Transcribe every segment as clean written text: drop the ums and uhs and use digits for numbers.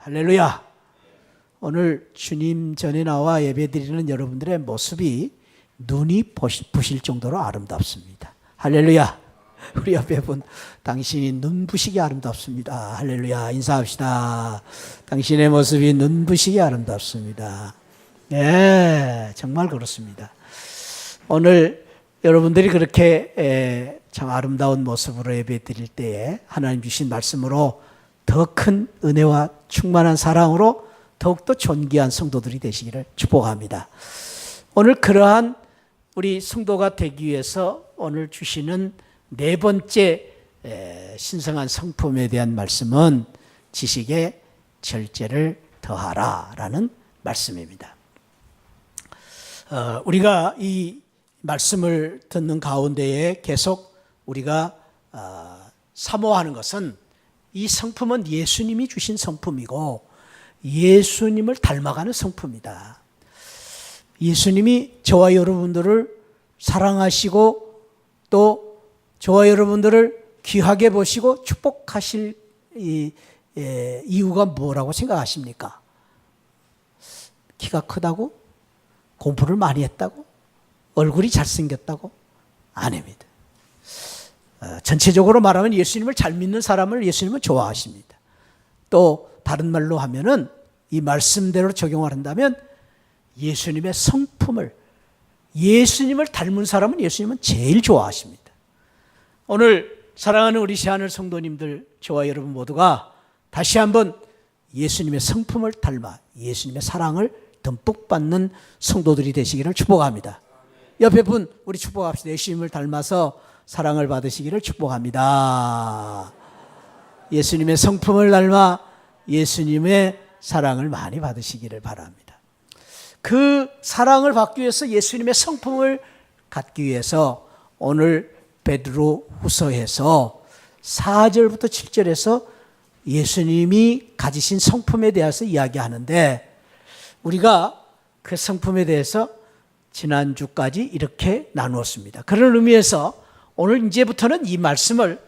할렐루야. 오늘 주님 전에 나와 예배드리는 여러분들의 모습이 눈이 부실 정도로 아름답습니다. 할렐루야. 우리 옆에 분, 당신이 눈부시게 아름답습니다. 할렐루야. 인사합시다. 당신의 모습이 눈부시게 아름답습니다. 네, 정말 그렇습니다. 오늘 여러분들이 그렇게 참 아름다운 모습으로 예배드릴 때에 하나님 주신 말씀으로 더 큰 은혜와 충만한 사랑으로 더욱더 존귀한 성도들이 되시기를 축복합니다. 오늘 그러한 우리 성도가 되기 위해서 오늘 주시는 네 번째 신성한 성품에 대한 말씀은 지식의 절제를 더하라 라는 말씀입니다. 우리가 이 말씀을 듣는 가운데에 계속 우리가 사모하는 것은 이 성품은 예수님이 주신 성품이고 예수님을 닮아가는 성품이다. 예수님이 저와 여러분들을 사랑하시고 또 저와 여러분들을 귀하게 보시고 축복하실 이유가 뭐라고 생각하십니까? 키가 크다고? 공부를 많이 했다고? 얼굴이 잘생겼다고? 아닙니다. 전체적으로 말하면 예수님을 잘 믿는 사람을 예수님은 좋아하십니다. 또 다른 말로 하면은 이 말씀대로 적용을 한다면 예수님의 성품을, 예수님을 닮은 사람은 예수님은 제일 좋아하십니다. 오늘 사랑하는 우리 새하늘 성도님들, 저와 여러분 모두가 다시 한번 예수님의 성품을 닮아 예수님의 사랑을 듬뿍 받는 성도들이 되시기를 축복합니다. 옆에 분 우리 축복합시다. 예수님을 닮아서 사랑을 받으시기를 축복합니다. 예수님의 성품을 닮아 예수님의 사랑을 많이 받으시기를 바랍니다. 그 사랑을 받기 위해서 예수님의 성품을 갖기 위해서 오늘 베드로 후서에서 4절부터 7절에서 예수님이 가지신 성품에 대해서 이야기하는데 우리가 그 성품에 대해서 지난주까지 이렇게 나누었습니다. 그런 의미에서 오늘 이제부터는 이 말씀을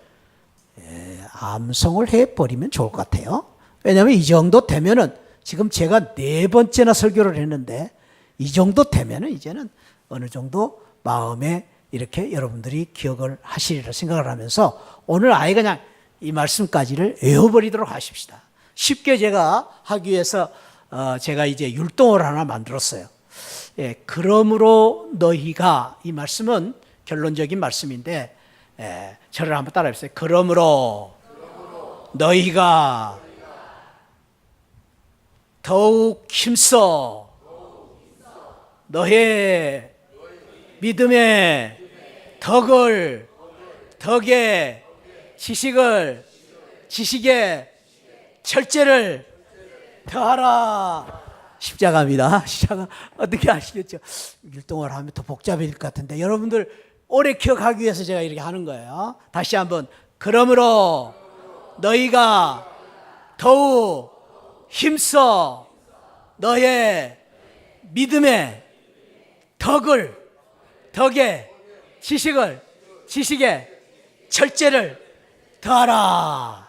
암송을 해버리면 좋을 것 같아요. 왜냐하면 이 정도 되면은 지금 제가 네 번째나 설교를 했는데 이 정도 되면은 이제는 어느 정도 마음에 이렇게 여러분들이 기억을 하시리라 생각을 하면서 오늘 아예 그냥 이 말씀까지를 외워버리도록 하십시다. 쉽게 제가 하기 위해서 제가 이제 율동을 하나 만들었어요. 그러므로 너희가, 이 말씀은 결론적인 말씀인데 저를 한번 따라해 보세요. 그러므로 너희가 더욱 힘써 너의 믿음의 덕의 지식의 절제를 더하라. 십자가입니다. 십자가 어떻게 아시겠죠? 율동을 하면 더 복잡해질 것 같은데 여러분들 오래 기억하기 위해서 제가 이렇게 하는 거예요. 다시 한번. 그러므로 너희가 더욱 힘써 너의 믿음의 덕의 지식의 절제를 더하라.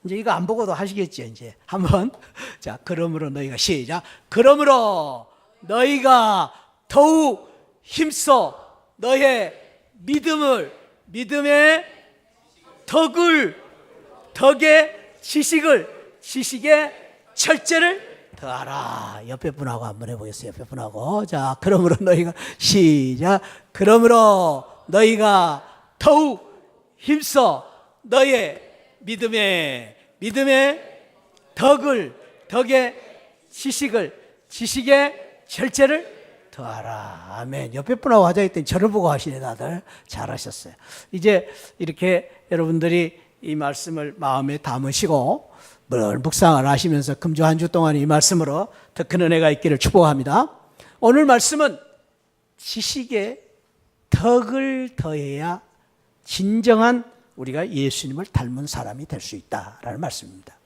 이제 이거 안 보고도 하시겠죠, 이제. 한번. 자, 그러므로 너희가 시작. 그러므로 너희가 더욱 힘써 너의 믿음의 덕의 지식의 절제를 더하라. 옆에 분하고 한번 해보겠어요. 옆에 분하고. 자, 그러므로 너희가 시작. 그러므로 너희가 더욱 힘써 너의 믿음의 덕의 지식의 절제를 더하라. 아멘. 옆에 분하고 하자 했더니 저를 보고 하시네. 다들 잘하셨어요. 이제 이렇게 여러분들이 이 말씀을 마음에 담으시고 묵상을 하시면서 금주 한 주 동안 이 말씀으로 더 큰 은혜가 있기를 축복합니다. 오늘 말씀은 지식의 덕을 더해야 진정한 우리가 예수님을 닮은 사람이 될 수 있다라는 말씀입니다.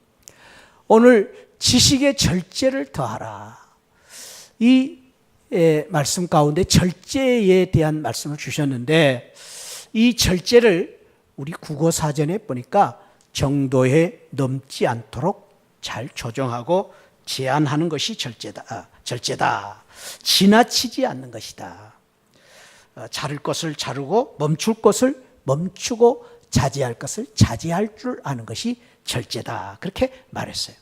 오늘 지식의 절제를 더하라. 이 말씀 가운데 절제에 대한 말씀을 주셨는데 이 절제를 우리 국어 사전에 보니까 정도에 넘지 않도록 잘 조정하고 제한하는 것이 절제다. 지나치지 않는 것이다. 자를 것을 자르고 멈출 것을 멈추고 자제할 것을 자제할 줄 아는 것이 절제다. 그렇게 말했어요.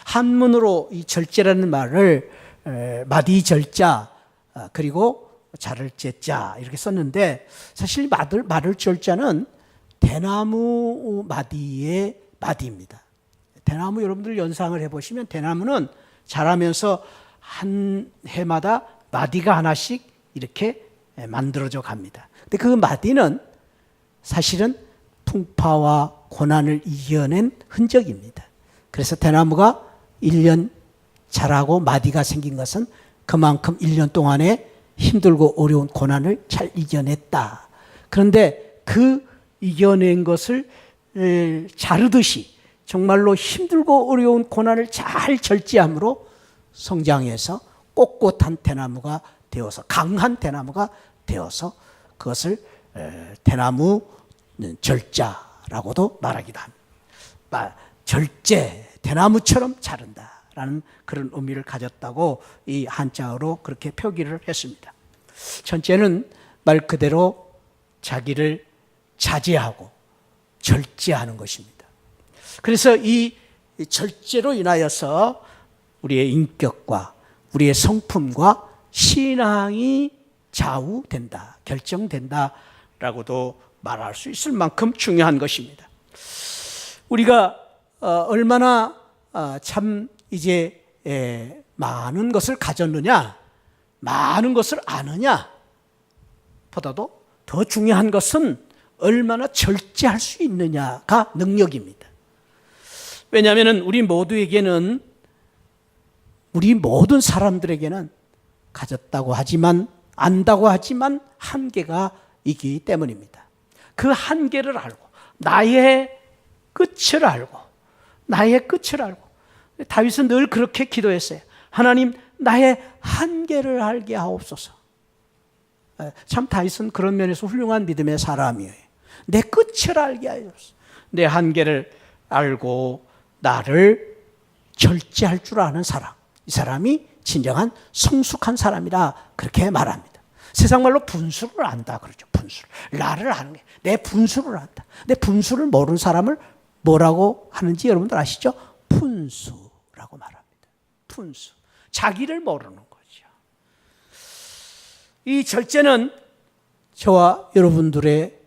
한문으로 이 절제라는 말을 마디 절자 그리고 자를 제자 이렇게 썼는데, 사실 말을 절자는 대나무 마디의 마디입니다. 대나무 여러분들 연상을 해보시면 대나무는 자라면서 한 해마다 마디가 하나씩 이렇게 만들어져 갑니다. 근데 그 마디는 사실은 풍파와 고난을 이겨낸 흔적입니다. 그래서 대나무가 1년 자라고 마디가 생긴 것은 그만큼 1년 동안에 힘들고 어려운 고난을 잘 이겨냈다. 그런데 그 이겨낸 것을 자르듯이 정말로 힘들고 어려운 고난을 잘 절제함으로 성장해서 꼿꼿한 대나무가 되어서, 강한 대나무가 되어서 그것을 대나무 절자라고도 말하기도 합니다. 절제, 대나무처럼 자른다라는 그런 의미를 가졌다고 이 한자어로 그렇게 표기를 했습니다. 전체는 말 그대로 자기를 자제하고 절제하는 것입니다. 그래서 이 절제로 인하여서 우리의 인격과 우리의 성품과 신앙이 좌우된다, 결정된다라고도 말할 수 있을 만큼 중요한 것입니다. 우리가 얼마나 참 이제 많은 것을 가졌느냐, 많은 것을 아느냐 보다도 더 중요한 것은 얼마나 절제할 수 있느냐가 능력입니다. 왜냐하면 우리 모든 사람들에게는 가졌다고 하지만, 안다고 하지만 한계가 있기 때문입니다. 그 한계를 알고 나의 끝을 알고 다윗은 늘 그렇게 기도했어요. 하나님, 나의 한계를 알게 하옵소서. 참 다윗은 그런 면에서 훌륭한 믿음의 사람이에요. 내 끝을 알게 하옵소서. 내 한계를 알고 나를 절제할 줄 아는 사람, 이 사람이 진정한 성숙한 사람이라 그렇게 말합니다. 세상 말로 분수를 안다 그러죠. 분수를. 나를 아는 게, 내 분수를 안다. 내 분수를 모르는 사람을 뭐라고 하는지 여러분들 아시죠? 푼수라고 말합니다. 푼수. 자기를 모르는 거죠. 이 절제는 저와 여러분들의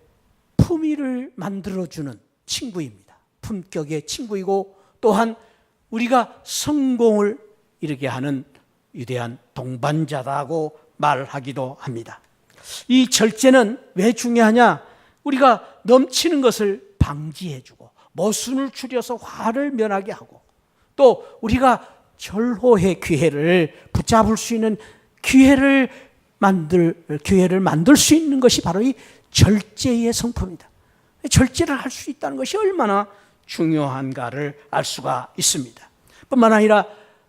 품위를 만들어주는 친구입니다. 품격의 친구이고, 또한 우리가 성공을 이루게 하는 위대한 동반자라고 말하기도 합니다. 이 절제는 왜 중요하냐? 우리가 넘치는 것을 방지해주고 모순을 줄여서 화를 면하게 하고, 또 우리가 절호의 기회를 붙잡을 수 있는 기회를 만들 수 있는 것이 바로 이 절제의 성품이다. 절제를 할 수 있다는 것이 얼마나 중요한가를 알 수가 있습니다. 뿐만 아니라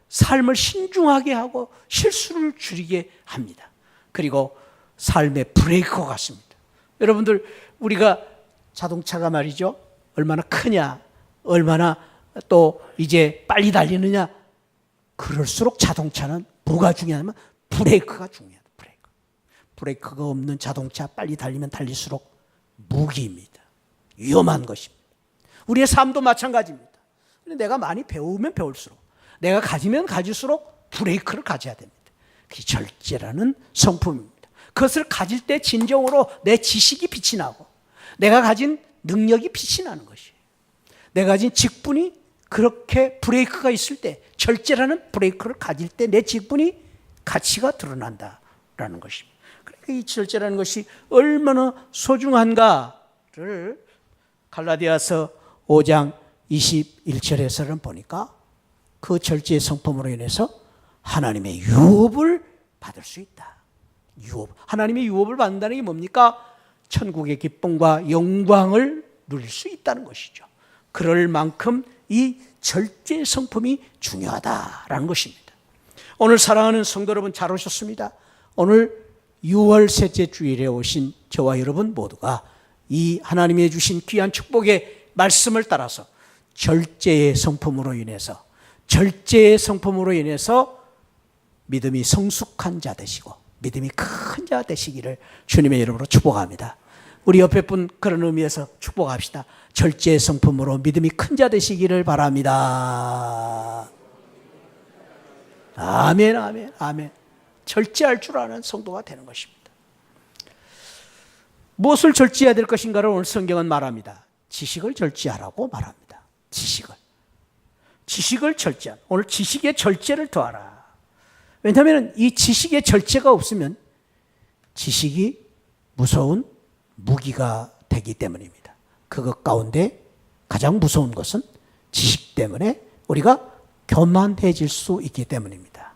삶을 신중하게 하고 실수를 줄이게 합니다. 그리고 삶의 브레이크가 같습니다. 여러분들, 우리가 자동차가 말이죠, 얼마나 크냐, 얼마나 또 이제 빨리 달리느냐, 그럴수록 자동차는 뭐가 중요하냐면 브레이크가 중요하다. 브레이크가 없는 자동차, 빨리 달리면 달릴수록 무기입니다. 위험한 것입니다. 우리의 삶도 마찬가지입니다. 내가 많이 배우면 배울수록, 내가 가지면 가질수록 브레이크를 가져야 됩니다. 그게 절제라는 성품입니다. 그것을 가질 때 진정으로 내 지식이 빛이 나고 내가 가진 능력이 빛이 나는 것이에요. 내가 가진 직분이 그렇게 브레이크가 있을 때, 절제라는 브레이크를 가질 때 내 직분이 가치가 드러난다라는 것입니다. 그러니까 이 절제라는 것이 얼마나 소중한가를 갈라디아서 5장 21절에서는 보니까 그 절제의 성품으로 인해서 하나님의 유업을 받을 수 있다. 유업. 하나님의 유업을 받는다는 게 뭡니까? 천국의 기쁨과 영광을 누릴 수 있다는 것이죠. 그럴 만큼 이 절제의 성품이 중요하다라는 것입니다. 오늘 사랑하는 성도 여러분, 잘 오셨습니다. 오늘 6월 셋째 주일에 오신 저와 여러분 모두가 이 하나님이 주신 귀한 축복의 말씀을 따라서 절제의 성품으로 인해서 절제의 성품으로 인해서 믿음이 성숙한 자 되시고 믿음이 큰 자 되시기를 주님의 이름으로 축복합니다. 우리 옆에 분 그런 의미에서 축복합시다. 절제의 성품으로 믿음이 큰 자 되시기를 바랍니다. 아멘, 아멘, 아멘. 절제할 줄 아는 성도가 되는 것입니다. 무엇을 절제해야 될 것인가를 오늘 성경은 말합니다. 지식을 절제하라고 말합니다. 지식을 절제하라. 오늘 지식의 절제를 더하라. 왜냐하면 이 지식의 절제가 없으면 지식이 무서운 무기가 되기 때문입니다. 그것 가운데 가장 무서운 것은 지식 때문에 우리가 교만해질 수 있기 때문입니다.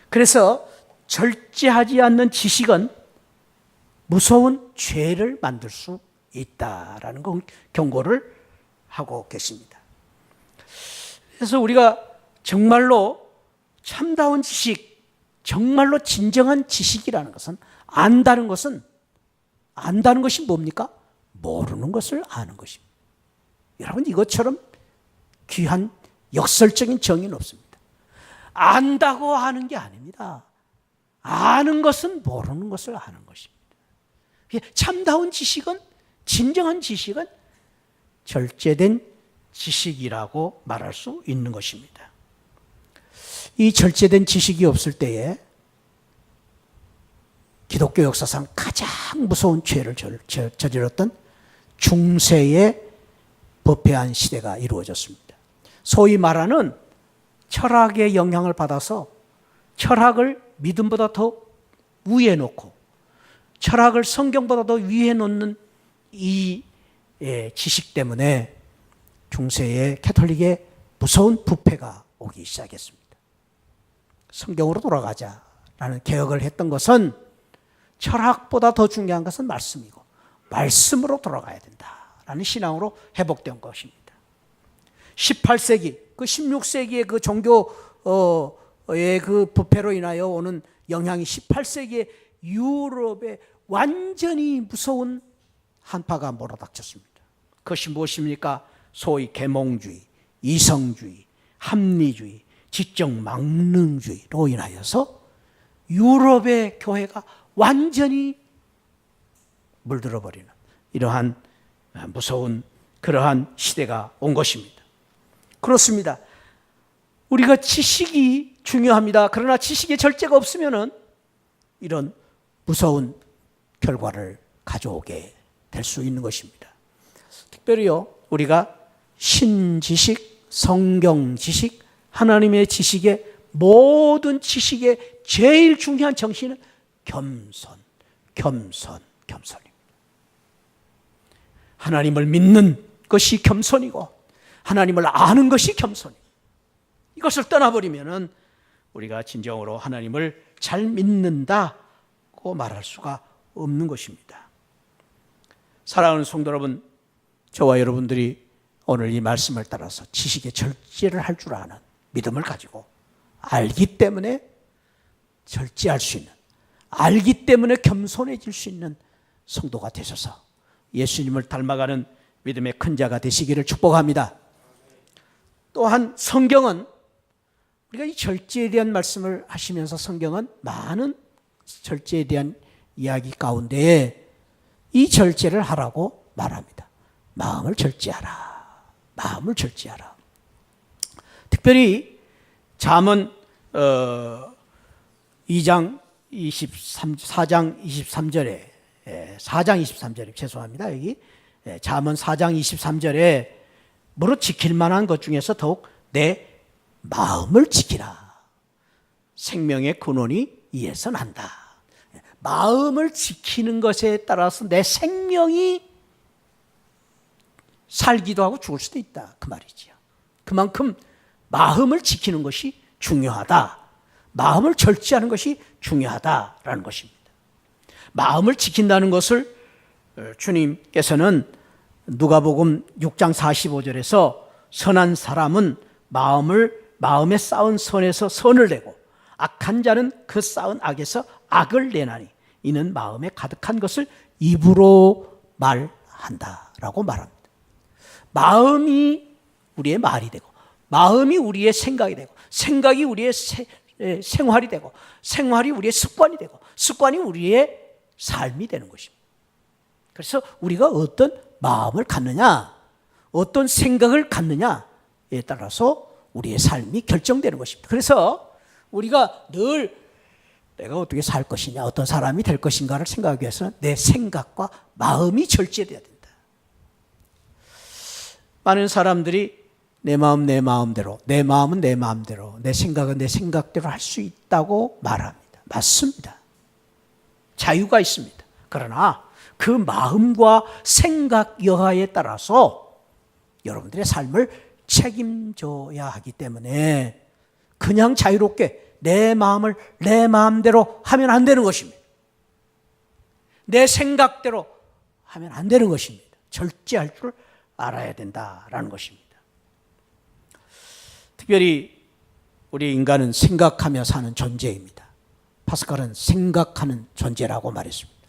그래서 절제하지 않는 지식은 무서운 죄를 만들 수 있다라는 경고를 하고 계십니다. 그래서 우리가 정말로 참다운 지식, 정말로 진정한 지식이라는 것은 안다는 것이 뭡니까? 모르는 것을 아는 것입니다. 여러분 이것처럼 귀한 역설적인 정의는 없습니다. 안다고 아는 게 아닙니다. 아는 것은 모르는 것을 아는 것입니다. 참다운 지식은, 진정한 지식은 절제된 지식이라고 말할 수 있는 것입니다. 이 절제된 지식이 없을 때에 기독교 역사상 가장 무서운 죄를 저질렀던 중세의 부패한 시대가 이루어졌습니다. 소위 말하는 철학의 영향을 받아서 철학을 믿음보다 더 위에 놓고 철학을 성경보다 더 위에 놓는 이 지식 때문에 중세의 캐톨릭의 무서운 부패가 오기 시작했습니다. 성경으로 돌아가자라는 개혁을 했던 것은 철학보다 더 중요한 것은 말씀이고 말씀으로 돌아가야 된다라는 신앙으로 회복된 것입니다. 18세기, 그 16세기의 그 종교의 그 부패로 인하여 오는 영향이 18세기의 유럽에 완전히 무서운 한파가 몰아닥쳤습니다. 그것이 무엇입니까? 소위 계몽주의, 이성주의, 합리주의, 지적 망능주의로 인하여서 유럽의 교회가 완전히 물들어 버리는 이러한 무서운 그러한 시대가 온 것입니다. 그렇습니다. 우리가 지식이 중요합니다. 그러나 지식의 절제가 없으면은 이런 무서운 결과를 가져오게 될 수 있는 것입니다. 특별히요, 우리가 신지식, 성경 지식, 하나님의 지식의 모든 지식의 제일 중요한 정신은 겸손입니다. 하나님을 믿는 것이 겸손이고 하나님을 아는 것이 겸손입니다. 이것을 떠나버리면은 우리가 진정으로 하나님을 잘 믿는다고 말할 수가 없는 것입니다. 사랑하는 성도 여러분, 저와 여러분들이 오늘 이 말씀을 따라서 지식의 절제를 할 줄 아는 믿음을 가지고 알기 때문에 절제할 수 있는, 알기 때문에 겸손해질 수 있는 성도가 되셔서 예수님을 닮아가는 믿음의 큰 자가 되시기를 축복합니다. 또한 성경은 우리가 이 절제에 대한 말씀을 하시면서 성경은 많은 절제에 대한 이야기 가운데 이 절제를 하라고 말합니다. 마음을 절제하라. 마음을 절제하라. 특별히 잠언 4장 23절에 4장 23절에 죄송합니다. 여기 잠언 4장 23절에 무릇 지킬 만한 것 중에서 더욱 내 마음을 지키라. 생명의 근원이 이에서 난다. 마음을 지키는 것에 따라서 내 생명이 살기도 하고 죽을 수도 있다. 그 말이지요. 그만큼 마음을 지키는 것이 중요하다. 마음을 절제하는 것이 중요하다라는 것입니다. 마음을 지킨다는 것을 주님께서는 누가복음 6장 45절에서 선한 사람은 마음에 쌓은 선에서 선을 내고 악한 자는 그 쌓은 악에서 악을 내나니 이는 마음에 가득한 것을 입으로 말한다라고 말합니다. 마음이 우리의 말이 되고 마음이 우리의 생각이 되고, 생각이 우리의 생활이 되고, 생활이 우리의 습관이 되고, 습관이 우리의 삶이 되는 것입니다. 그래서 우리가 어떤 마음을 갖느냐, 어떤 생각을 갖느냐에 따라서 우리의 삶이 결정되는 것입니다. 그래서 우리가 늘 내가 어떻게 살 것이냐, 어떤 사람이 될 것인가를 생각하기 위해서는 내 생각과 마음이 절제되어야 된다. 많은 사람들이 내 마음 내 마음대로, 내 마음은 내 마음대로, 내 생각은 내 생각대로 할 수 있다고 말합니다. 맞습니다. 자유가 있습니다. 그러나 그 마음과 생각 여하에 따라서 여러분들의 삶을 책임져야 하기 때문에 그냥 자유롭게 내 마음을 내 마음대로 하면 안 되는 것입니다. 내 생각대로 하면 안 되는 것입니다. 절제할 줄 알아야 된다라는 것입니다. 특별히 우리 인간은 생각하며 사는 존재입니다. 파스칼은 생각하는 존재라고 말했습니다.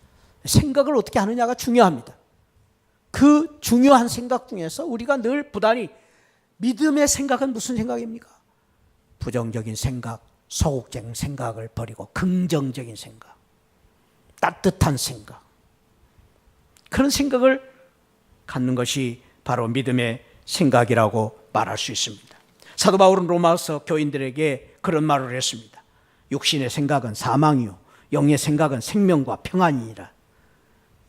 생각을 어떻게 하느냐가 중요합니다. 그 중요한 생각 중에서 우리가 늘 부단히 믿음의 생각은 무슨 생각입니까? 부정적인 생각, 소극적인 생각을 버리고 긍정적인 생각, 따뜻한 생각, 그런 생각을 갖는 것이 바로 믿음의 생각이라고 말할 수 있습니다. 사도 바울은 로마서 교인들에게 그런 말을 했습니다. 육신의 생각은 사망이요 영의 생각은 생명과 평안이니라.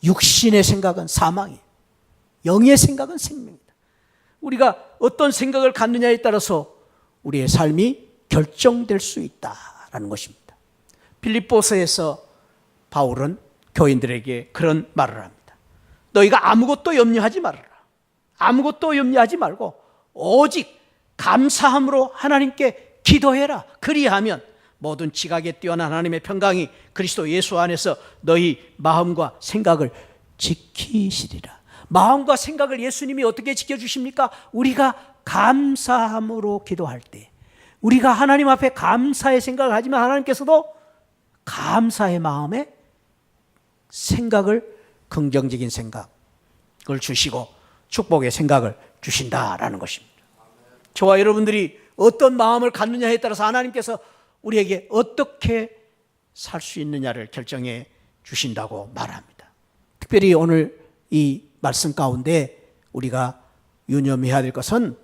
육신의 생각은 사망이에요. 영의 생각은 생명이다. 우리가 어떤 생각을 갖느냐에 따라서 우리의 삶이 결정될 수 있다라는 것입니다. 빌립보서에서 바울은 교인들에게 그런 말을 합니다. 너희가 아무것도 염려하지 말아라. 아무것도 염려하지 말고 오직 감사함으로 하나님께 기도해라. 그리하면 모든 지각에 뛰어난 하나님의 평강이 그리스도 예수 안에서 너희 마음과 생각을 지키시리라. 마음과 생각을 예수님이 어떻게 지켜주십니까? 우리가 감사함으로 기도할 때, 우리가 하나님 앞에 감사의 생각을 하지만 하나님께서도 감사의 마음에 생각을, 긍정적인 생각을 주시고 축복의 생각을 주신다라는 것입니다. 저와 여러분들이 어떤 마음을 갖느냐에 따라서 하나님께서 우리에게 어떻게 살 수 있느냐를 결정해 주신다고 말합니다. 특별히 오늘 이 말씀 가운데 우리가 유념해야 될 것은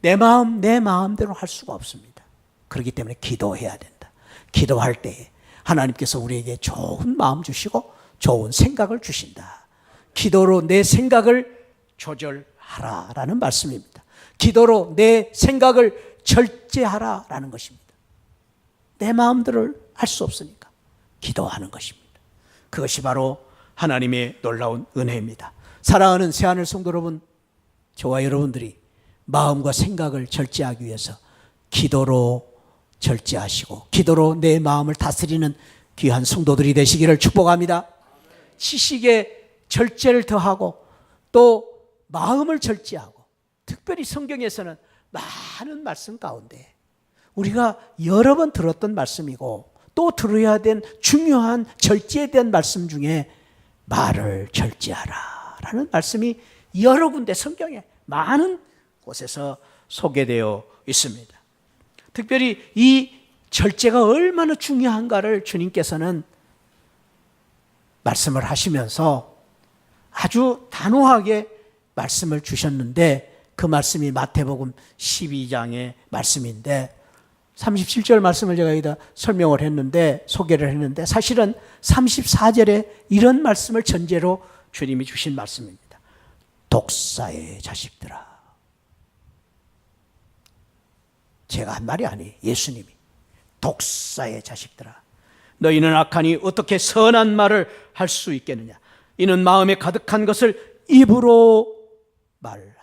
내 마음 내 마음대로 할 수가 없습니다. 그렇기 때문에 기도해야 된다. 기도할 때 하나님께서 우리에게 좋은 마음 주시고 좋은 생각을 주신다. 기도로 내 생각을 조절하라라는 말씀입니다. 기도로 내 생각을 절제하라라는 것입니다. 내 마음대로 할 수 없으니까 기도하는 것입니다. 그것이 바로 하나님의 놀라운 은혜입니다. 사랑하는 새하늘 성도 여러분, 저와 여러분들이 마음과 생각을 절제하기 위해서 기도로 절제하시고 기도로 내 마음을 다스리는 귀한 성도들이 되시기를 축복합니다. 지식의 절제를 더하고 또 마음을 절제하고, 특별히 성경에서는 많은 말씀 가운데 우리가 여러 번 들었던 말씀이고 또 들어야 된 중요한 절제에 대한 말씀 중에 말을 절제하라 라는 말씀이 여러 군데 성경에 많은 곳에서 소개되어 있습니다. 특별히 이 절제가 얼마나 중요한가를 주님께서는 말씀을 하시면서 아주 단호하게 말씀을 주셨는데, 그 말씀이 마태복음 12장의 말씀인데 37절 말씀을 제가 여기다 설명을 했는데, 소개를 했는데, 사실은 34절에 이런 말씀을 전제로 주님이 주신 말씀입니다. 독사의 자식들아. 제가 한 말이 아니에요. 예수님이. 독사의 자식들아. 너희는 악하니 어떻게 선한 말을 할 수 있겠느냐. 이는 마음에 가득한 것을 입으로 말하느니라.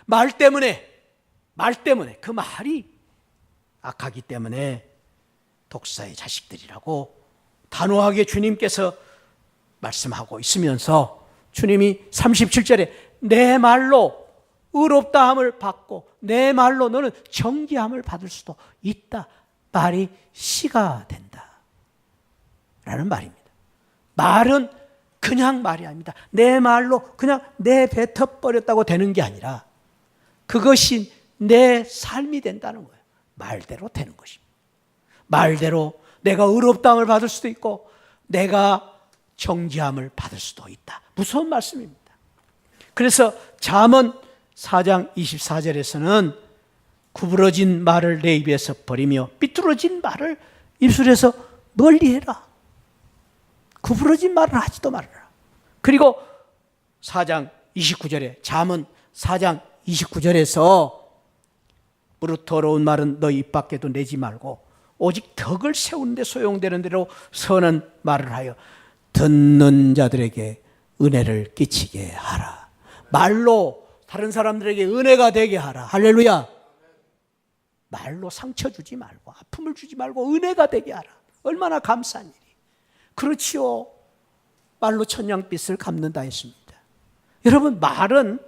말 때문에 그 말이 악하기 때문에 독사의 자식들이라고 단호하게 주님께서 말씀하고 있으면서 주님이 37절에 내 말로 의롭다함을 받고 내 말로 너는 정죄함을 받을 수도 있다. 말이 씨가 된다 라는 말입니다. 말은 그냥 말이 아닙니다. 내 말로 그냥 내뱉어버렸다고 되는 게 아니라 그것이 내 삶이 된다는 거예요. 말대로 되는 것입니다. 말대로 내가 의롭다함을 받을 수도 있고 내가 정죄함을 받을 수도 있다. 무서운 말씀입니다. 그래서 잠언 4장 24절에서는 구부러진 말을 내 입에서 버리며 삐뚤어진 말을 입술에서 멀리해라. 구부러진 말을 하지도 말아라. 그리고 4장 29절에 잠언 4장 29절에서 무릇 더러운 말은 너 입 밖에도 내지 말고 오직 덕을 세우는 데 소용되는 대로 선한 말을 하여 듣는 자들에게 은혜를 끼치게 하라. 말로 다른 사람들에게 은혜가 되게 하라. 할렐루야. 말로 상처 주지 말고 아픔을 주지 말고 은혜가 되게 하라. 얼마나 감사한 일이. 그렇지요. 말로 천냥빚을 갚는다 했습니다. 여러분, 말은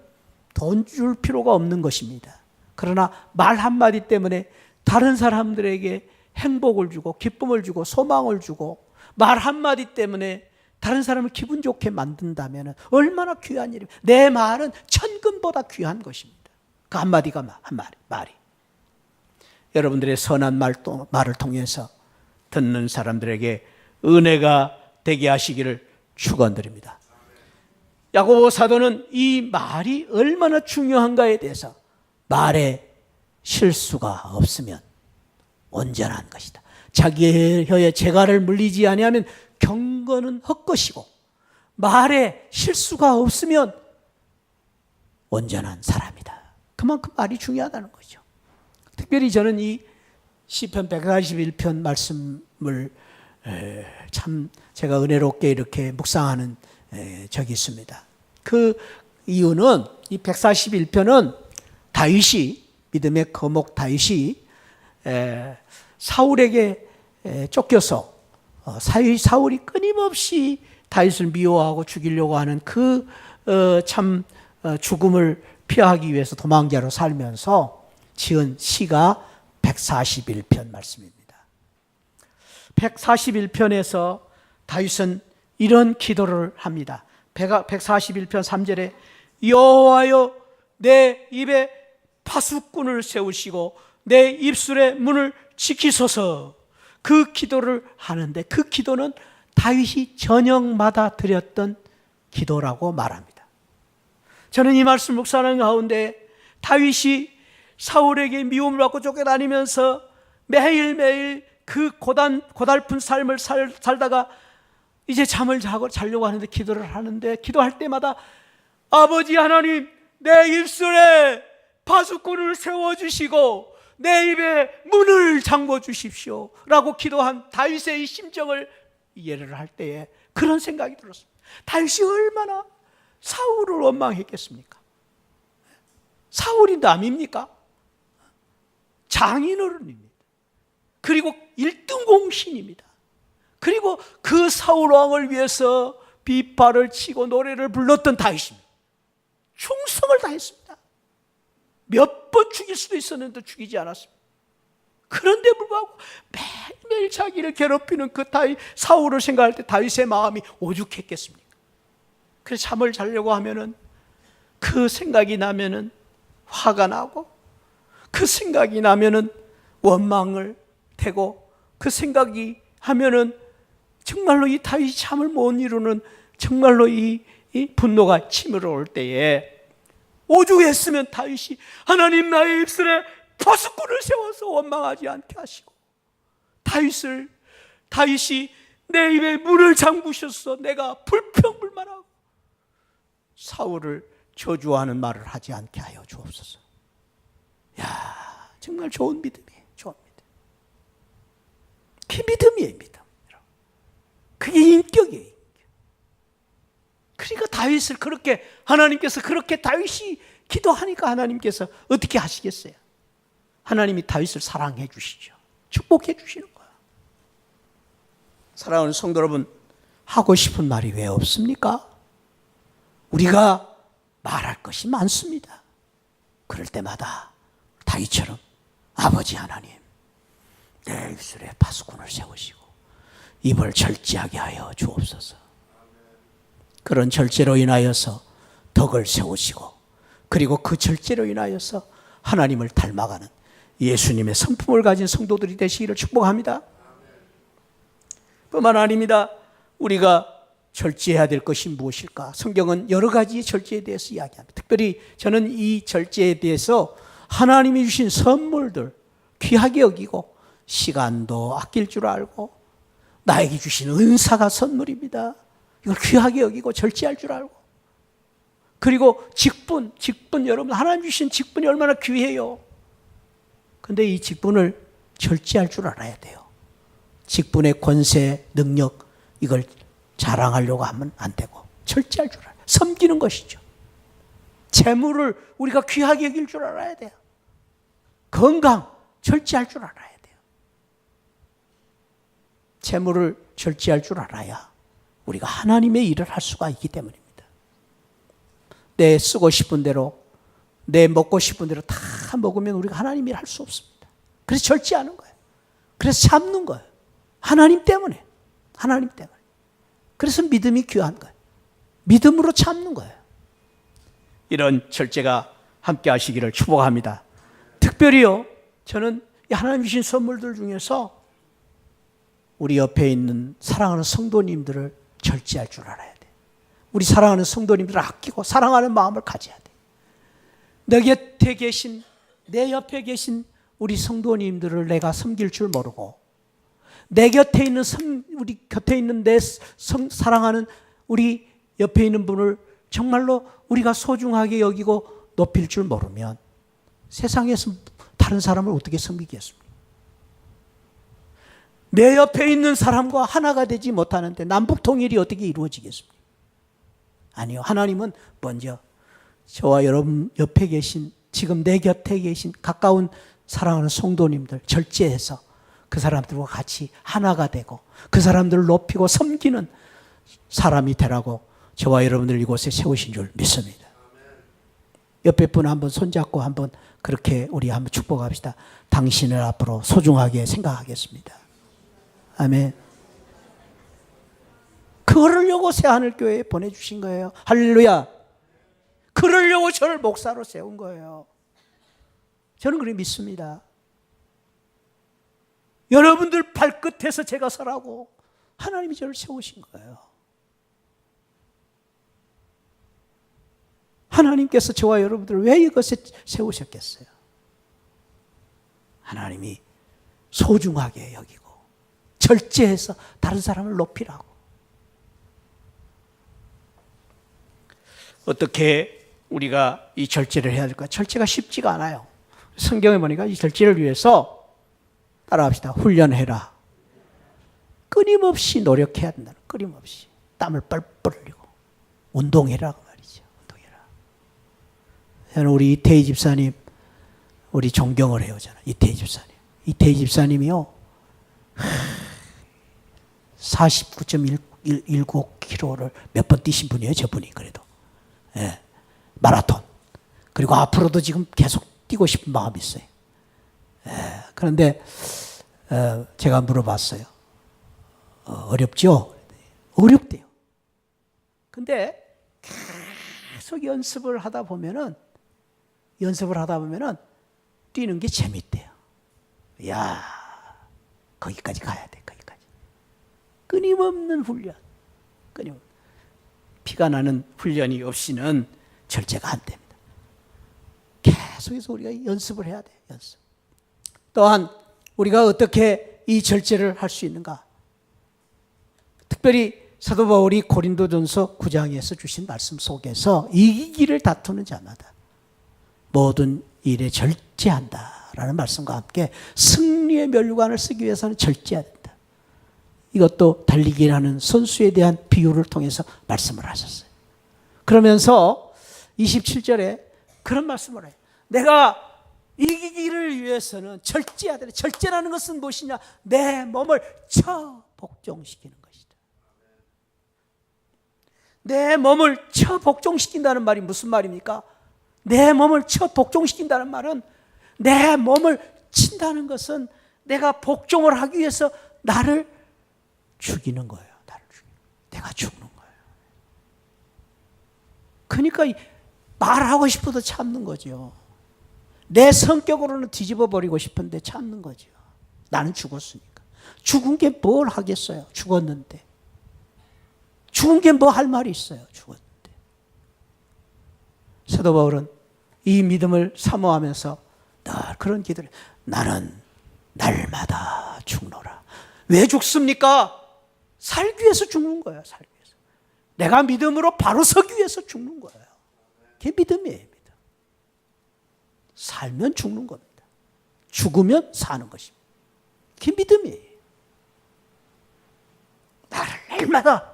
돈 줄 필요가 없는 것입니다. 그러나 말 한마디 때문에 다른 사람들에게 행복을 주고 기쁨을 주고 소망을 주고 말 한마디 때문에 다른 사람을 기분 좋게 만든다면 얼마나 귀한 일입니까? 내 말은 천금보다 귀한 것입니다. 그 한마디가 말이. 여러분들의 선한 말을 통해서 듣는 사람들에게 은혜가 되게 하시기를 축원드립니다. 야고보 사도는 이 말이 얼마나 중요한가에 대해서 말에 실수가 없으면 온전한 것이다. 자기의 혀에 재갈을 물리지 아니하면 경건은 헛것이고 말에 실수가 없으면 온전한 사람이다. 그만큼 말이 중요하다는 거죠. 특별히 저는 이 시편 141편 말씀을 참 제가 은혜롭게 이렇게 묵상하는 적이 있습니다. 그 이유는 이 141편은 다윗이 믿음의 거목 다윗이 사울에게 쫓겨서 사울이 끊임없이 다윗을 미워하고 죽이려고 하는 그 참 죽음을 피하기 위해서 도망자로 살면서 지은 시가 141편 말씀입니다. 141편에서 다윗은 이런 기도를 합니다. 141편 3절에 여호와여 내 입에 파수꾼을 세우시고 내 입술의 문을 지키소서. 그 기도를 하는데 그 기도는 다윗이 저녁마다 드렸던 기도라고 말합니다. 저는 이 말씀 묵상하는 가운데 다윗이 사울에게 미움을 받고 쫓겨다니면서 매일매일 그 고달픈 삶을 살다가 이제 잠을 자려고 하는데 기도를 하는데 기도할 때마다 아버지 하나님 내 입술에 파수꾼을 세워주시고 내 입에 문을 잠궈 주십시오 라고 기도한 다윗의 이 심정을 이해를 할 때에 그런 생각이 들었습니다. 다윗이 얼마나 사울을 원망했겠습니까? 사울이 남입니까? 장인어른입니다. 그리고 1등 공신입니다. 그리고 그 사울 왕을 위해서 비파를 치고 노래를 불렀던 다윗입니다. 충성을 다했습니다. 몇 번 죽일 수도 있었는데 죽이지 않았습니다. 그런데 불구하고 매일매일 자기를 괴롭히는 그 사울을 생각할 때 다윗의 마음이 오죽했겠습니까? 그래서 잠을 자려고 하면은 그 생각이 나면은 화가 나고 그 생각이 나면은 원망을 태고 그 생각이 하면은 정말로 이 다윗이 잠을 못 이루는 정말로 이 분노가 치밀어 올 때에 오죽했으면 다윗이 하나님 나의 입술에 파수꾼을 세워서 원망하지 않게 하시고 다윗이 내 입에 문을 잠그셔서 내가 불평불만하고 사울을 저주하는 말을 하지 않게 하여 주옵소서. 야, 정말 좋은 믿음이에요. 좋은 믿음. 그게 믿음이에요, 믿음. 그게 인격이에요. 그러니까 다윗을 그렇게 하나님께서 그렇게 다윗이 기도하니까 하나님께서 어떻게 하시겠어요? 하나님이 다윗을 사랑해 주시죠. 축복해 주시는 거야. 사랑하는 성도 여러분, 하고 싶은 말이 왜 없습니까? 우리가 말할 것이 많습니다. 그럴 때마다 다윗처럼 아버지 하나님 내 입술에 파수꾼을 세우시고 입을 절제하게 하여 주옵소서. 그런 절제로 인하여서 덕을 세우시고 그리고 그 절제로 인하여서 하나님을 닮아가는 예수님의 성품을 가진 성도들이 되시기를 축복합니다. 뿐만 아닙니다. 우리가 절제해야 될 것이 무엇일까? 성경은 여러 가지 절제에 대해서 이야기합니다. 특별히 저는 이 절제에 대해서 하나님이 주신 선물들 귀하게 여기고 시간도 아낄 줄 알고 나에게 주신 은사가 선물입니다. 이걸 귀하게 여기고 절제할 줄 알고, 그리고 직분 여러분, 하나님 주신 직분이 얼마나 귀해요. 근데 이 직분을 절제할 줄 알아야 돼요. 직분의 권세, 능력, 이걸 자랑하려고 하면 안 되고 절제할 줄 알아요. 섬기는 것이죠. 재물을 우리가 귀하게 여길 줄 알아야 돼요. 건강, 절제할 줄 알아야 돼요. 재물을 절제할 줄 알아야 우리가 하나님의 일을 할 수가 있기 때문입니다. 내 쓰고 싶은 대로, 내 먹고 싶은 대로 다 먹으면 우리가 하나님 일 할 수 없습니다. 그래서 절제하는 거예요. 그래서 참는 거예요. 하나님 때문에. 하나님 때문에. 그래서 믿음이 귀한 거예요. 믿음으로 참는 거예요. 이런 절제가 함께 하시기를 축복합니다. 특별히요, 저는 하나님 주신 선물들 중에서 우리 옆에 있는 사랑하는 성도님들을 절제할 줄 알아야 돼요. 우리 사랑하는 성도님들을 아끼고 사랑하는 마음을 가져야 돼요. 내 곁에 계신, 내 옆에 계신 우리 성도님들을 내가 섬길 줄 모르고, 내 곁에 있는 우리 곁에 있는 내 사랑하는 우리 옆에 있는 분을 정말로 우리가 소중하게 여기고 높일 줄 모르면 세상에서 다른 사람을 어떻게 섬기겠습니까? 내 옆에 있는 사람과 하나가 되지 못하는데 남북 통일이 어떻게 이루어지겠습니까? 아니요. 하나님은 먼저 저와 여러분 옆에 계신, 지금 내 곁에 계신 가까운 사랑하는 성도님들 절제해서 그 사람들과 같이 하나가 되고 그 사람들을 높이고 섬기는 사람이 되라고 저와 여러분들 이곳에 세우신 줄 믿습니다. 옆에 분 한번 손잡고 한번 그렇게 우리 한번 축복합시다. 당신을 앞으로 소중하게 생각하겠습니다. 아멘. 그러려고 새하늘교회에 보내주신 거예요. 할렐루야. 그러려고 저를 목사로 세운 거예요. 저는 그렇게 믿습니다. 여러분들 발끝에서 제가 서라고 하나님이 저를 세우신 거예요. 하나님께서 저와 여러분들을 왜 이것에 세우셨겠어요? 하나님이 소중하게 여기고 절제해서 다른 사람을 높이라고. 어떻게 우리가 이 절제를 해야 될까? 절제가 쉽지가 않아요. 성경에 보니까 이 절제를 위해서 따라합시다. 훈련해라. 끊임없이 노력해야 된다. 끊임없이. 땀을 뻘뻘 흘리고. 운동해라. 그 말이죠. 운동해라. 저는 우리 이태희 집사님, 우리 존경을 해요. 저는 이태희 집사님. 이태희 집사님이요. 49.19km를 몇 번 뛰신 분이에요. 저분이 그래도. 예, 마라톤. 그리고 앞으로도 지금 계속 뛰고 싶은 마음이 있어요. 예, 그런데 제가 물어봤어요. 어렵죠? 어렵대요. 근데 계속 연습을 하다 보면은 뛰는 게 재밌대요. 야, 거기까지 가야 돼. 거기까지. 끊임없는 훈련. 피가 나는 훈련이 없이는 절제가 안 됩니다. 계속해서 우리가 연습을 해야 돼요. 연습. 또한 우리가 어떻게 이 절제를 할 수 있는가? 특별히 사도 바울이 고린도전서 9장에서 주신 말씀 속에서 이기기를 다투는 자마다 모든 일에 절제한다라는 말씀과 함께 승리의 멸류관을 쓰기 위해서는 절제해야 된다. 이것도 달리기라는 선수에 대한 비유를 통해서 말씀을 하셨어요. 그러면서 27절에 그런 말씀을 해요. 내가 이기기를 위해서는 절제해야 돼. 절제라는 것은 무엇이냐? 내 몸을 처복종시키는 것이다. 내 몸을 처복종시킨다는 말이 무슨 말입니까? 내 몸을 처복종시킨다는 말은 내 몸을 친다는 것은 내가 복종을 하기 위해서 나를 죽이는 거예요. 나를 죽이는 거예요. 내가 죽는 거예요. 그러니까 말하고 싶어도 참는 거죠. 내 성격으로는 뒤집어 버리고 싶은데 참는 거죠. 나는 죽었으니까. 죽은 게 뭘 하겠어요? 죽었는데. 죽은 게 뭐 할 말이 있어요? 죽었는데. 사도 바울은 이 믿음을 사모하면서 늘 그런 기도를, 나는 날마다 죽노라. 왜 죽습니까? 살기 위해서 죽는 거예요. 살기 위해서. 내가 믿음으로 바로 서기 위해서 죽는 거예요. 그게 믿음이에요. 믿음. 살면 죽는 겁니다. 죽으면 사는 것입니다. 그게 믿음이에요. 나를 날마다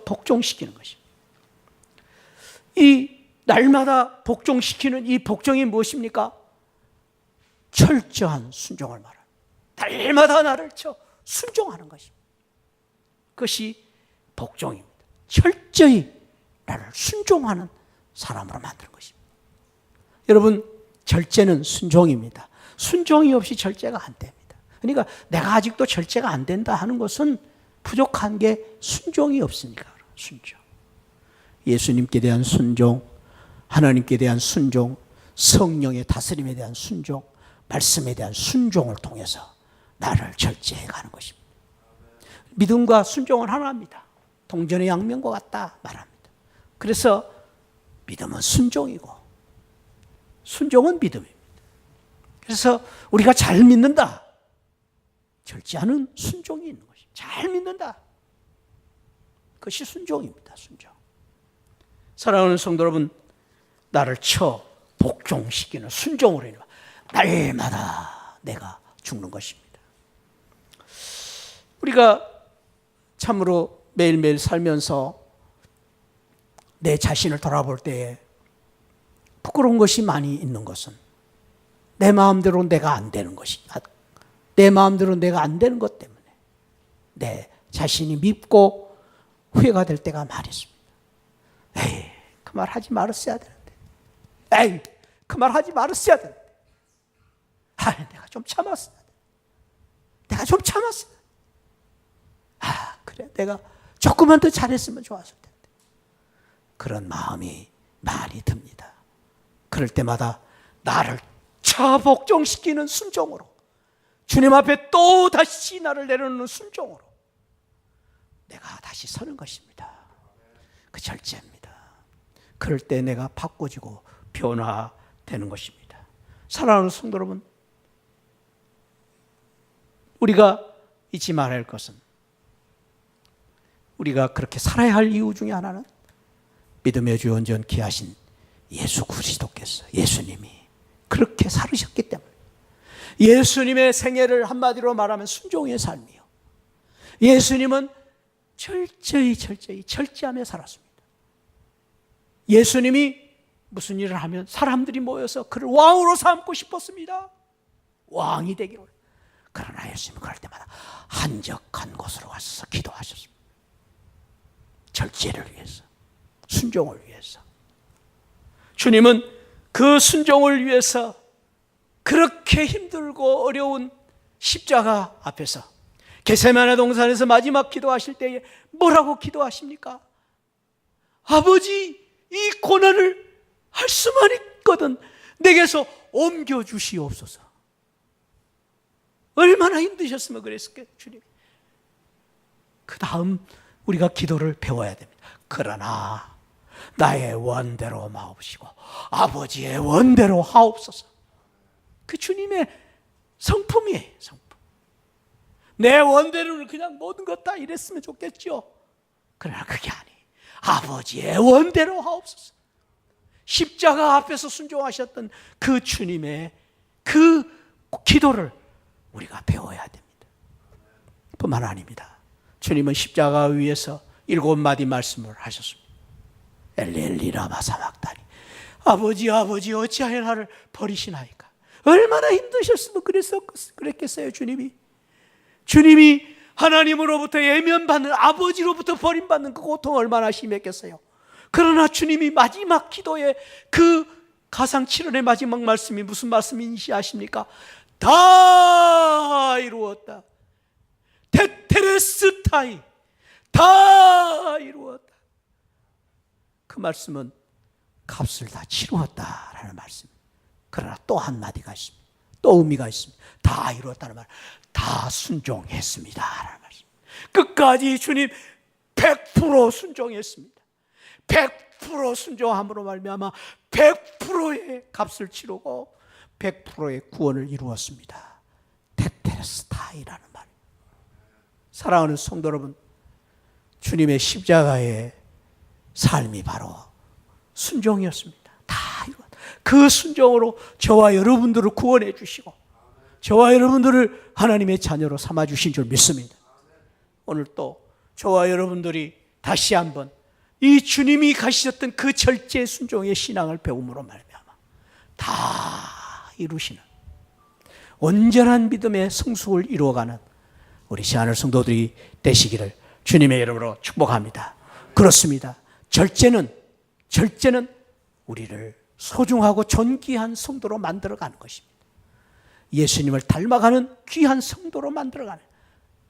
복종시키는 것입니다. 이 날마다 복종시키는 이 복종이 무엇입니까? 철저한 순종을 말합니다. 날마다 나를 순종하는 것입니다. 그것이 복종입니다. 철저히 나를 순종하는 사람으로 만드는 것입니다. 여러분, 절제는 순종입니다. 순종이 없이 절제가 안 됩니다. 그러니까 내가 아직도 절제가 안 된다 하는 것은 부족한 게 순종이 없으니까. 순종. 예수님께 대한 순종, 하나님께 대한 순종, 성령의 다스림에 대한 순종, 말씀에 대한 순종을 통해서 나를 절제해 가는 것입니다. 믿음과 순종은 하나입니다. 동전의 양면과 같다 말합니다. 그래서 믿음은 순종이고 순종은 믿음입니다. 그래서 우리가 잘 믿는다. 절제하는 순종이 있는 것입니다. 잘 믿는다. 그것이 순종입니다. 순종. 사랑하는 성도 여러분, 나를 복종시키는 순종으로 인해 날마다 내가 죽는 것입니다. 우리가 참으로 매일매일 살면서 내 자신을 돌아볼 때에 부끄러운 것이 많이 있는 것은 내 마음대로 내가 안 되는 것이, 내 마음대로 내가 안 되는 것 때문에 내 자신이 밉고 후회가 될 때가 많이 있습니다. 에이, 그 말 하지 말았어야 되는데. 에이, 그 말 하지 말았어야 되는데. 내가 좀 참았어야 돼. 내가 좀 참았어야 돼. 그래, 내가 조금만 더 잘했으면 좋았을 텐데. 그런 마음이 많이 듭니다. 그럴 때마다 나를 복종시키는 순종으로, 주님 앞에 또 다시 나를 내려놓는 순종으로 내가 다시 서는 것입니다. 그 절제입니다. 그럴 때 내가 바꿔지고 변화되는 것입니다. 사랑하는 성도 여러분, 우리가 잊지 말아야 할 것은, 우리가 그렇게 살아야 할 이유 중에 하나는 믿음의 주 온전케 하신 예수 그리스도께서, 예수님이 그렇게 살으셨기 때문에, 예수님의 생애를 한마디로 말하면 순종의 삶이요, 예수님은 철저하며 살았습니다. 예수님이 무슨 일을 하면 사람들이 모여서 그를 왕으로 삼고 싶었습니다. 왕이 되기를. 그러나 예수님은 그럴 때마다 한적한 곳으로 가셔서 기도하셨습니다. 절제를 위해서, 순종을 위해서. 주님은 그 순종을 위해서 그렇게 힘들고 어려운 십자가 앞에서 겟세마네 동산에서 마지막 기도하실 때에 뭐라고 기도하십니까? 아버지, 이 고난을 할 수만 있거든 내게서 옮겨주시옵소서. 얼마나 힘드셨으면 그랬을까요, 주님? 그 다음 우리가 기도를 배워야 됩니다. 그러나 나의 원대로 마옵시고 아버지의 원대로 하옵소서. 그 주님의 성품이에요. 성품. 내 원대로는 그냥 모든 것 다 이랬으면 좋겠죠. 그러나 그게 아니, 아버지의 원대로 하옵소서. 십자가 앞에서 순종하셨던 그 주님의 그 기도를 우리가 배워야 됩니다. 뿐만 아닙니다. 주님은 십자가 위에서 7마디 말씀을 하셨습니다. 엘리 엘리 라마 사박다니, 아버지 아버지 어찌하여 나를 버리시나이까. 얼마나 힘드셨으면 그랬겠어요. 주님이 하나님으로부터 예면받는, 아버지로부터 버림받는 그 고통이 얼마나 심했겠어요. 그러나 주님이 마지막 기도에 그 가상칠언의 마지막 말씀이 무슨 말씀인지 아십니까? 다 이루었다. 테테레스타이, 다 이루었다. 그 그 말씀은 값을 다 치루었다라는 말씀. 그러나 또 한마디가 있습니다. 또 의미가 있습니다. 다 이루었다는 말. 다 순종했습니다라는 말씀. 끝까지 주님 100% 순종했습니다. 100% 순종함으로 말미암아 100%의 값을 치르고 100%의 구원을 이루었습니다. 테텔스타이라는 말. 사랑하는 성도 여러분, 주님의 십자가의 삶이 바로 순종이었습니다. 다 이루었다. 그 순종으로 저와 여러분들을 구원해 주시고 저와 여러분들을 하나님의 자녀로 삼아 주신 줄 믿습니다. 오늘 또 저와 여러분들이 다시 한번 이 주님이 가시셨던 그 절제 순종의 신앙을 배움으로 말미암아 다 이루시는 온전한 믿음의 성숙을 이루어가는 우리 시하늘 성도들이 되시기를 주님의 이름으로 축복합니다. 그렇습니다. 절제는 우리를 소중하고 존귀한 성도로 만들어가는 것입니다. 예수님을 닮아가는 귀한 성도로 만들어가는,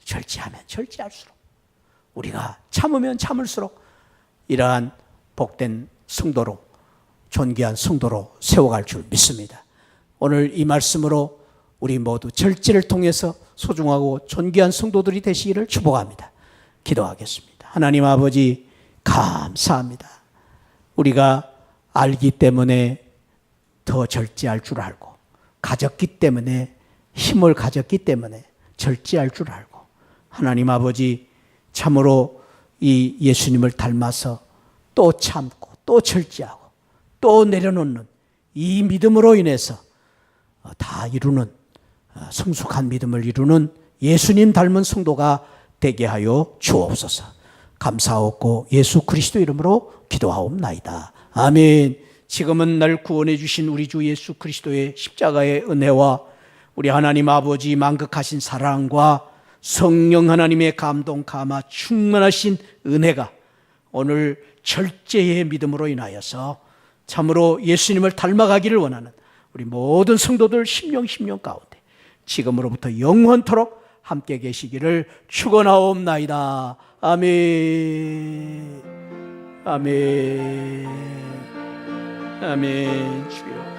절제하면 절제할수록, 우리가 참으면 참을수록 이러한 복된 성도로, 존귀한 성도로 세워갈 줄 믿습니다. 오늘 이 말씀으로 우리 모두 절제를 통해서 소중하고 존귀한 성도들이 되시기를 축복합니다. 기도하겠습니다. 하나님 아버지, 감사합니다. 우리가 알기 때문에 더 절제할 줄 알고, 가졌기 때문에, 힘을 가졌기 때문에 절제할 줄 알고, 하나님 아버지, 참으로 이 예수님을 닮아서 또 참고 또 절제하고 또 내려놓는 이 믿음으로 인해서 다 이루는, 성숙한 믿음을 이루는 예수님 닮은 성도가 되게 하여 주옵소서. 감사하옵고 예수 그리스도 이름으로 기도하옵나이다. 아멘. 지금은 날 구원해 주신 우리 주 예수 그리스도의 십자가의 은혜와 우리 하나님 아버지 만극하신 사랑과 성령 하나님의 감동 감화 충만하신 은혜가 오늘 절제의 믿음으로 인하여서 참으로 예수님을 닮아가기를 원하는 우리 모든 성도들 심령 가운데 지금으로부터 영원토록 함께 계시기를 축원하옵나이다. 아멘. 아멘. 아멘. 주여.